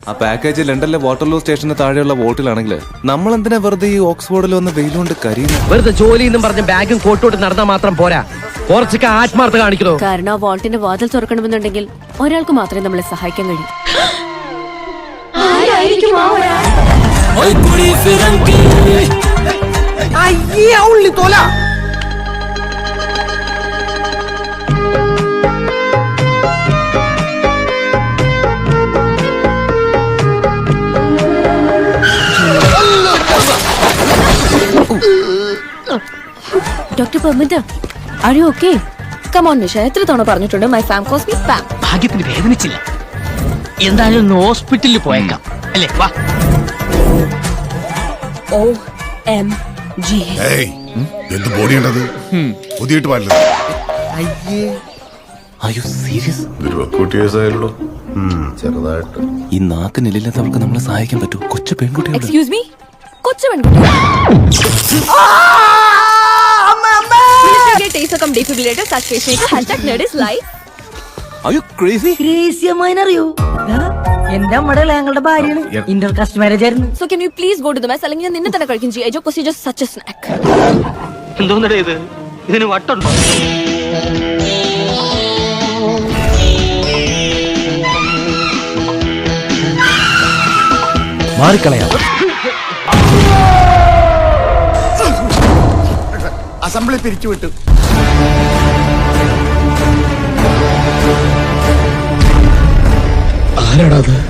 ആ പാക്കേജ് ലണ്ടനിലെ വാട്ടർലൂ സ്റ്റേഷന് താഴെയുള്ള വോട്ടിലാണെങ്കിൽ നമ്മൾ എന്തിനാ വെറുതെ ഈ ഓക്സ്ഫോർഡിൽ വന്ന് വെയിലുകൊണ്ട് കരിയുന്നു? വെറുതെ ജോലി എന്നും പറഞ്ഞ് ബാഗും കോട്ടോട്ട് നടന്നാൽ മാത്രം പോരാ, കുറച്ചൊക്കെ ആത്മാർത്ഥ കാണിക്കണോ? കാരണം ആ വോൾട്ടിന്റെ വാതിൽ തുറക്കണമെന്നുണ്ടെങ്കിൽ ഒരാൾക്ക് മാത്രമേ നമ്മളെ സഹായിക്കാൻ കഴിയൂ. ഡോക്ടർ പെർമിറ്റ, are you okay? Come on Nisha, എത്ര തവണ പറഞ്ഞിട്ടുണ്ട് my farm cause me spam. ഭാഗ്യത്തിന് വേദനിച്ചില്ല. എന്തായാലും ഹോസ്പിറ്റലിൽ പോയേക്കാം അല്ലേ? വാ. OMG. എന്ത് ബോഡിയുണ്ടത്? പുതിയിട്ട് പാടില്ല. ചെറുതായിട്ട് ഈ നാക്കിനില്ലാത്തവർക്ക് നമ്മളെ സഹായിക്കാൻ പറ്റൂ. കൊച്ചു പെൺകുട്ടികൾ. എക്സ്ക്യൂസ് മീ, കൊച്ചു പെൺകുട്ടി. Defibrillator, such pacemaker, #nerdist life. Are you crazy? അറിയോ? എന്റെ അമ്മയുടെ ഞങ്ങളുടെ ഭാര്യയാണ്, ഇന്റർ കാസ്റ്റ് മാരേജ് ആയിരുന്നു. So can you please go to the mess? അല്ലെങ്കിൽ ഞാൻ നിന്നെ തന്നെ കഴിക്കും ചെയ്യും. Because you're just such a snack. എന്തോന്നടേ ഇത്? ഇതിന് വട്ടുണ്ടോ? മാറിക്കളയാം. അസംബ്ലി പിരിച്ചുവിട്ടു.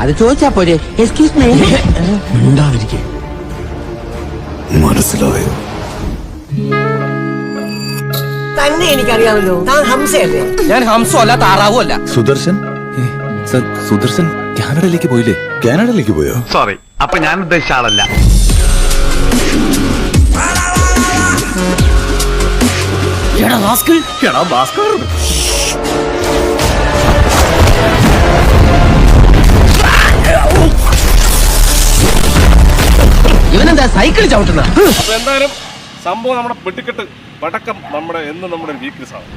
അത് ചോദിച്ചാ പോരെ. Excuse me. മിണ്ടാതിരിക്കെ. മനസ്സിലായോ? തന്നെ എനിക്കറിയാമല്ലോ, താൻ ഹംസയല്ലേ? ഞാൻ ഹംസോ അല്ല, താറാവോ അല്ല. സുദർശൻ സർ, സുദർശൻ കാനഡയിലേക്ക് പോയില്ലേ? കാനഡയിലേക്ക് പോയോ? സോറി, അപ്പൊ ഞാൻ ഉദ്ദേശിച്ച ആളല്ല. ഇവനെന്താ സൈക്കിൾ ചവിട്ടുന്ന? എന്തായാലും സംഭവം നമ്മുടെ വെട്ടിക്കെട്ട് പടക്കം നമ്മുടെ വീക്ക്നെസ് ആണ്.